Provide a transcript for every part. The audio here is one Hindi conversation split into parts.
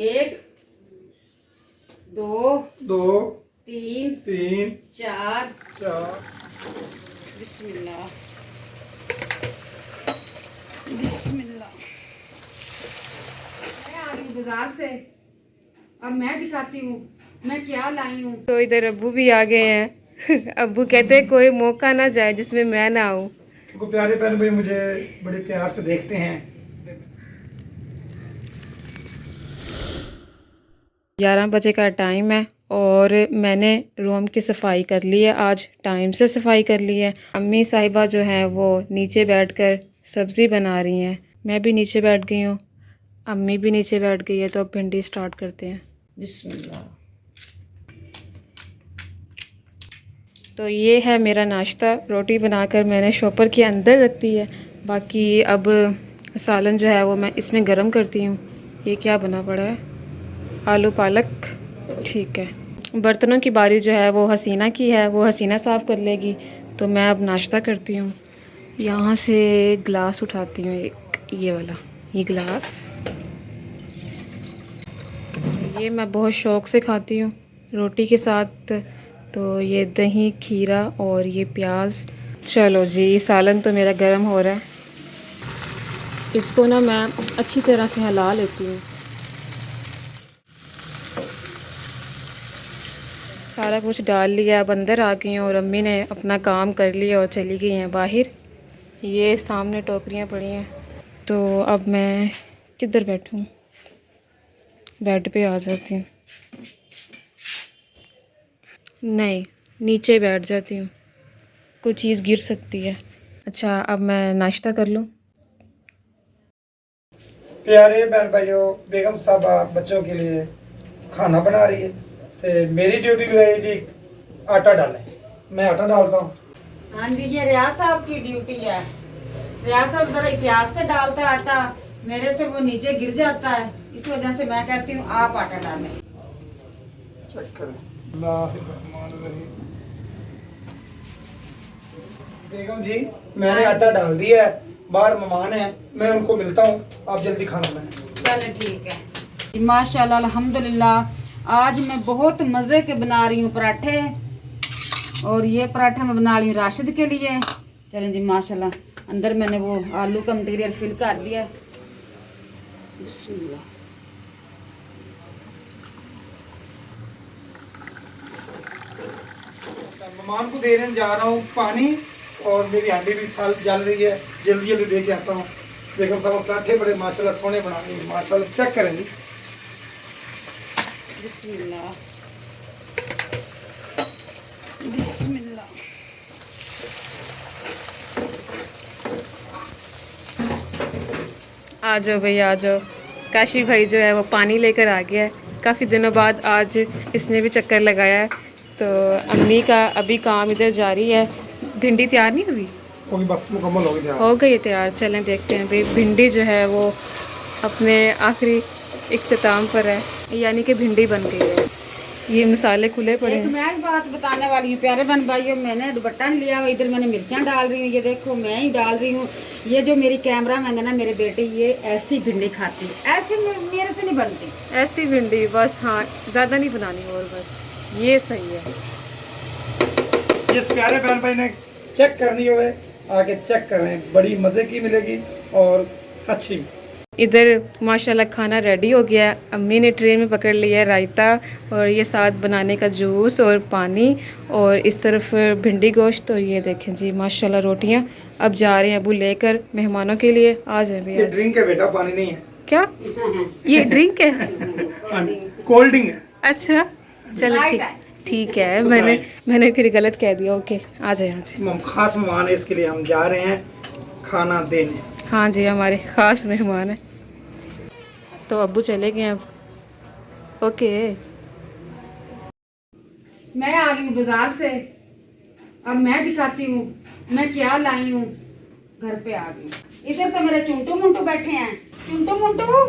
एक, दो, दो, तीन, तीन, चार। चार। बिस्मिल्लाह बिस्मिल्लाह। मैं आ रही हूँ बाजार से। अब मैं दिखाती हूँ मैं क्या लाई हूँ। तो इधर अब्बू भी आ गए हैं। अब्बू कहते हैं कोई मौका ना जाए जिसमें मैं ना आऊँ। तो प्यारे बहन भाई मुझे बड़े प्यार से देखते हैं। 11 बजे का टाइम है और मैंने रूम की सफाई कर ली है। आज टाइम से सफाई कर ली है। अम्मी साहिबा जो हैं वो नीचे बैठकर सब्ज़ी बना रही हैं। मैं भी नीचे बैठ गई हूँ, अम्मी भी नीचे बैठ गई है। तो अब भिंडी स्टार्ट करते हैं। बिस्मिल्लाह। तो ये है मेरा नाश्ता। रोटी बनाकर मैंने शॉपर के अंदर रख दी है। बाकी अब सालन जो है वो मैं इसमें गरम करती हूँ। ये क्या बना पड़ा है, आलू पालक। ठीक है, बर्तनों की बारी जो है वो हसीना की है, वो हसीना साफ़ कर लेगी। तो मैं अब नाश्ता करती हूँ। यहाँ से गिलास उठाती हूँ, एक ये वाला, ये गिलास ये मैं बहुत शौक़ से खाती हूँ रोटी के साथ। तो ये दही, खीरा और ये प्याज। चलो जी, सालन तो मेरा गर्म हो रहा है। इसको ना मैं अच्छी तरह से हिला लेती हूँ। सारा कुछ डाल लिया। अब अंदर आ गई हूँ और अम्मी ने अपना काम कर लिया और चली गई हैं बाहर। ये सामने टोकरियाँ पड़ी हैं। तो अब मैं किधर बैठूँ, बेड पे आ जाती हूँ। नहीं, नीचे बैठ जाती हूँ, कोई चीज़ गिर सकती है। अच्छा, अब मैं नाश्ता कर लूँ। प्यारे बहन भाइयों, बेगम साहबा बच्चों के लिए खाना बना रही है। तो मेरी ड्यूटी लगाई जी आटा डालें। मैं आटा डालता हूँ। हाँ जी, ये रियाज साहब की ड्यूटी है। रियाज साहब जरा इतिहास से डालता है आटा, मेरे से वो नीचे गिर जाता है। इस वजह से मैं कहती हूँ आप आटा डालें। चेक करें। अल्लाहुर्रहमानुर्रहीम। बेगम जी मैंने आटा डाल दिया है। बाहर मेहमान है, मैं उनको मिलता हूँ। आप जल्दी खाना बनाएं। चलो ठीक है। माशाल्लाह अल्हम्दुलिल्लाह। आज मैं बहुत मज़े के बना रही हूँ पराठे। और ये पराठा मैं बना रही हूँ राशिद के लिए। चलें जी माशाल्लाह। अंदर मैंने वो आलू का मटीरियल फिल कर दिया। बिस्मिल्लाह। मेहमान को देने जा रहा हूँ पानी, और मेरी हांडी भी जल रही है। जल्दी जल्दी दे के आता हूँ। बेगम साहब पराठे बड़े माशाल्लाह सोने बना रही है। माशाल्लाह चेक करेंगे। बिस्मिल्लाह बिस्मिल्लाह। आ जाओ भाई, आ जाओ। काशी भाई जो है वो पानी लेकर आ गया है। काफ़ी दिनों बाद आज इसने भी चक्कर लगाया है। तो अम्मी का अभी काम इधर जारी है। भिंडी तैयार नहीं हुई, अभी बस मुकम्मल हो गया। हो गई है तैयार। चलें देखते हैं भाई। भिंडी जो है वो अपने आखिरी इख्तिताम पर है, यानी कि भिंडी बन गई है। ये मसाले खुले पड़े एक हैं। मैं एक बात बताने वाली हूँ प्यारे बहन भाइयों। मैंने दुपट्टा नहीं लिया हुआ, इधर मैंने मिर्चियाँ डाल रही हूँ। ये देखो मैं ही डाल रही हूँ। ये जो मेरी कैमरा मैन है ना, मेरे बेटे, ये ऐसी भिंडी खाती है। ऐसे मेरे से नहीं बनती ऐसी भिंडी बस, हाँ ज़्यादा नहीं बनानी और बस ये सही है। जिस प्यारे बहन भाई ने चेक करनी हो आके चेक करें, बड़ी मज़े की मिलेगी और अच्छी। इधर माशाल्लाह खाना रेडी हो गया है। अम्मी ने ट्रे में पकड़ लिया है रायता और ये साथ बनाने का जूस और पानी, और इस तरफ भिंडी गोश्त। और ये देखें जी माशाल्लाह रोटियां। अब जा रहे हैं अबू लेकर मेहमानों के लिए। आ जाए ये भैया। ड्रिंक है बेटा, पानी नहीं है। क्या ये ड्रिंक है? कोल्ड ड्रिंक है। अच्छा चलो ठीक, ठीक है। मैंने फिर गलत कह दिया। ओके, आ जाए यहाँ से। हम खास मेहमान है, इसके लिए हम जा रहे हैं खाना देने। हाँ जी, हमारे ख़ास मेहमान हैं। तो अब्बू चले गए अब। ओके। मैं आ गई हूँ बाजार से। अब मैं दिखाती हूँ मैं क्या लाई हूँ। घर पे आ गई। इधर तो मेरे चुंटू मुंटू बैठे हैं। चुंटू मुंटू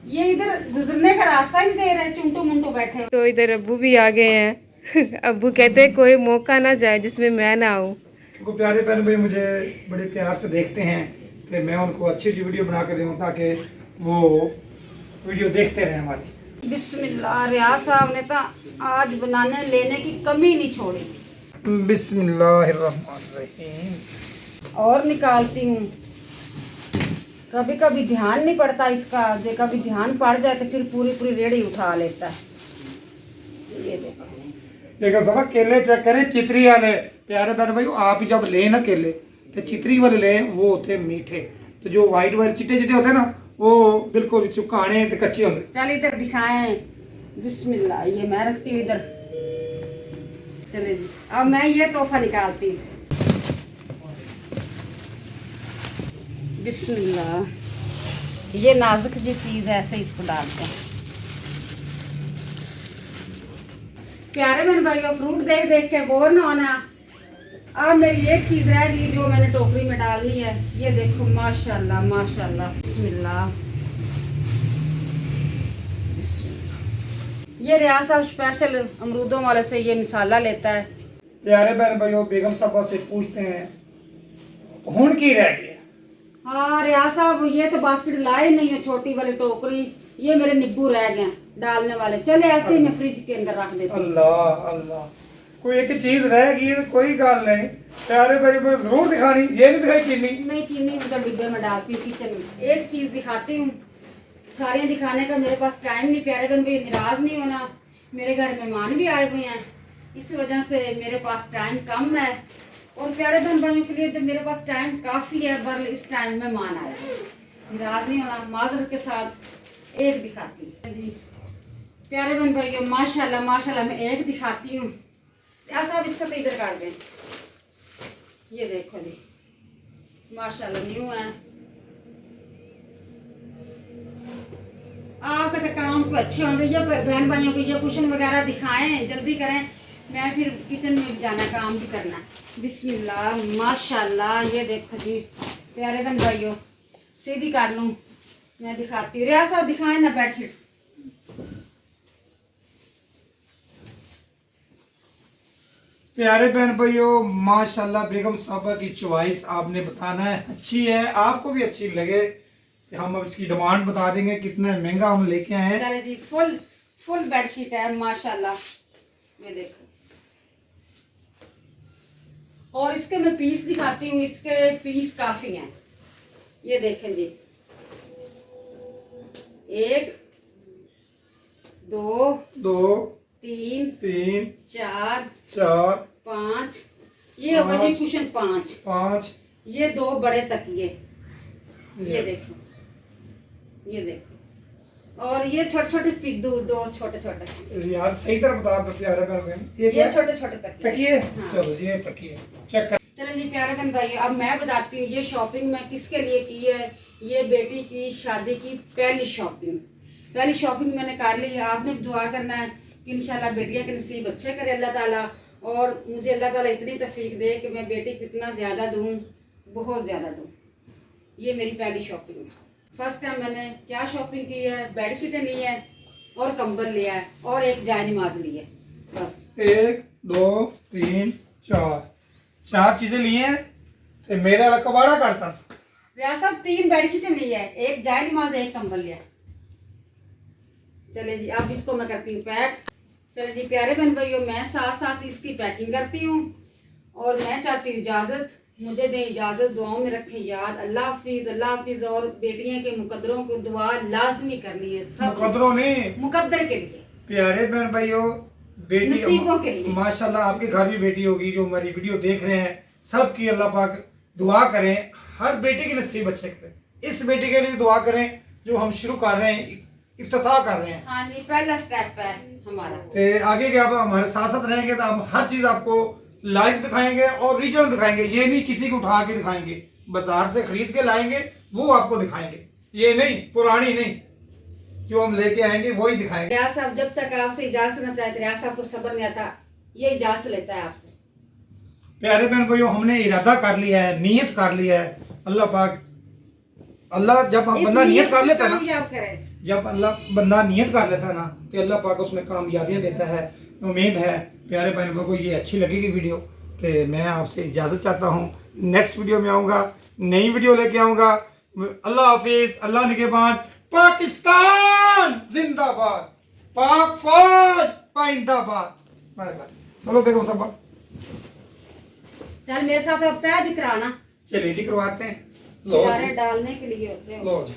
ये इधर गुजरने का रास्ता नहीं दे रहे। चुंटू मुंटू बैठे। तो इधर अब्बू भी आ गए हैं। अब्बू कहते हैं कोई मौका ना जाए जिसमें मैं ना आऊँ। उनको प्यारे बहन भाई मुझे बड़े प्यार से देखते हैं कि मैं उनको अच्छी अच्छी वीडियो बना के दूँ, ताकि वो वीडियो देखते रहें हमारी। बिस्मिल्लाह, रियाज साहब ने तो आज बनाने लेने की कमी नहीं छोड़ी। बिस्मिल्लाहिर्रहमानिर्रहीम। और निकालती हूँ। कभी कभी ध्यान नहीं पड़ता इसका, जो कभी ध्यान पड़ जाए तो फिर पूरी पूरी रेड़ी उठा लेता है। ये देखो, देखो सब केले चेक करें, चितरी वाले प्यारे प्यारे भाई। आप जब लें ना केले तो चितरी वाले लें, वो होते हैं मीठे। तो जो वाइट वाइट चिट्टे चिट्टे होते हैं ना, वो बिल्कुल चुकाने तो कच्चे होते। चल इधर दिखाएं। बिस्मिल्लाह, ये मैं रखती हूँ इधर। चले जी, अब मैं ये तोहफा निकालती हूँ। बिस्मिल्लाह, ये नाजुक जी चीज़ है, ऐसे इसको डालते हैं। प्यारे बहन भाइयों, फ्रूट देख देख के बोर ना होना। अब मेरी एक चीज़ रह गई जो मैंने टोकरी में डालनी है। ये देखो, माशाल्लाह माशाल्लाह। बिस्मिल्लाह, ये रियाज साहब स्पेशल अमरूदों वाले से ये मिसाला लेता है। प्यारे बहन भाइयों, बेगम साहबा से पूछते हैं हुन की रह गया। हाँ रियाज साहब, ये तो बास्केट लाए नहीं है, छोटी वाली टोकरी। ये मेरे नींबू रह गए डालने वाले। चले ऐसे ही मैं फ्रिज के अंदर रख देती हूँ। अल्लाह अल्लाह, कोई एक चीज रह गई तो कोई गल नहीं, प्यारे भाई पर जरूर दिखानी। ये नहीं दिखाई चीनी? नहीं, चीनी मतलब डिब्बे में डालती हूँ किचन में। एक चीज दिखाती हूँ, सारियाँ दिखाने का मेरे पास टाइम नहीं। प्यारे बहन भाई, नाराज नहीं होना, मेरे घर मेहमान भी आए हुए हैं, इस वजह से मेरे पास टाइम कम है। और प्यारे बहन भाइयों के लिए तो मेरे पास टाइम काफ़ी है, पर इस टाइम मेहमान आए, नाराज नहीं होना। माजरत के साथ एक दिखाती हूँ जी। प्यारे बहन भाइयों, माशाल्लाह माशाल्लाह, मैं एक दिखाती हूँ। ऐसा आप इसका तो इधर कर दें। ये देखो जी, माशाल्लाह न्यू है। आपका तो काम को अच्छे होंगे। ये बहन भाइयों को ये कुशन वगैरह दिखाएं, जल्दी करें, मैं फिर किचन में भी जाना, काम भी करना। बिस्मिल्लाह माशाल्लाह, ये देखो जी प्यारे बहन भाइयों, सीधी कर लूँ मैं दिखाती हूँ। रियाज साहब दिखाएं ना बेडशीट। प्यारे बहन भाइयों, माशाल्लाह बेगम साहबा की चॉइस आपने बताना है अच्छी है, आपको भी अच्छी लगे। हम अब इसकी डिमांड बता देंगे कितना महंगा हम लेके आए हैं। चले जी, फुल फुल बेडशीट है माशाल्लाह। ये देखो, और इसके मैं पीस दिखाती हूँ। इसके पीस काफी हैं। ये देखें जी, 1 2 2 3 3 4 4 5, ये होगा जी कुशन 5। 5, ये 2 बड़े तकिए, ये ये देखो, ये देखो। और ये छोटे छोटे पिद्दू, 2 छोटे छोटे। यार सही तरह बता प्यारे बहन। ये छोटे छोटे तकिए। तकिए, हाँ। चलो ये तकिए चेक कर। चलो जी प्यारे बहन भाई, अब मैं बताती हूँ ये शॉपिंग मैं किसके लिए की है। ये बेटी की शादी की पहली शॉपिंग। पहली शॉपिंग मैंने कर ली है। आपने भी दुआ करना है कि इंशाल्लाह बेटियां के नसीब अच्छे करे अल्लाह ताला, और मुझे अल्लाह ताला इतनी तौफीक दे कि मैं बेटी को इतना ज़्यादा दूँ, बहुत ज़्यादा दूँ। ये मेरी पहली शॉपिंग है। फर्स्ट टाइम मैंने क्या शॉपिंग की है, बेडशीटें ली है और कंबल लिया है और एक जाय नमाज ली है, बस। 1 2 3 4 चीजें ली हैं तो मेरे वाला कबाड़ा करता। रियाज साहब 3 बेडशीटें ली है, एक जाय नमाज, एक कंबल लिया। चले जी, अब इसको मैं करती हूँ पैक। चले जी प्यारे बहन भाइयों, मैं साथ साथ इसकी पैकिंग करती हूँ और मैं चाहती हूँ इजाज़त, मुझे दें इजाज़त, दुआओं में रखें याद। अल्लाह हाफिज़, अल्लाह हाफिज़। और बेटियों के मुकद्दरों को दुआ लाजमी करनी है, सब मुकद्दरों नहीं, मुकद्दर के लिए, प्यारे बहन भाइयों, बेटी नसीबों के लिए। माशाल्लाह आपके घर भी बेटी होगी जो हमारी वीडियो देख रहे हैं, सबकी अल्लाह पाक दुआ करें, हर बेटी के नसीब अच्छे करें। इस बेटी के लिए दुआ करें जो हम शुरू कर रहे हैं, इफ्तिताह कर रहे हैं। हाँ जी, पहला स्टेप है हमारा। तो आगे के आप हमारे साथ साथ रहेंगे तो हम हर चीज़ आपको लाइव दिखाएंगे और ओरिजिनल दिखाएंगे। ये नहीं किसी को उठा के दिखाएंगे, बाजार से खरीद के लाएंगे वो आपको दिखाएंगे। ये नहीं पुरानी नहीं, जो हम लेके आएंगे वही दिखाएंगे। रियाज साहब जब तक आपसे इजाज़त ना चाहते, रियाज साहब को सब्र नहीं आता, ये इजाज़त लेता है आपसे। प्यारे बहन भाइयों, हमने इरादा कर लिया है, नियत कर लिया है। अल्लाह पाक, अल्लाह जब हम बंदा नियत कर लेता है ना, कामयाब करे। जब अल्लाह बंदा नियत कर लेता है ना, तो अल्लाह पाक उसमें कामयाबियाँ देता है। उम्मीद है प्यारे बहन भाइयों को ये अच्छी लगेगी वीडियो। तो मैं आपसे इजाज़त चाहता हूँ, नेक्स्ट वीडियो में आऊँगा, नई वीडियो लेके आऊँगा। अल्लाह हाफिज़, अल्लाह निगहबान, पाकिस्तान जिंदाबाद। पाक फौज पाइंदाबाद। Bye bye. चलो बेगम साहब चल मेरे साथ अब तय भी कराना, चलिए जी करवाते हैं। लो किनारे जी, डालने के लिए होते हो। लो जी।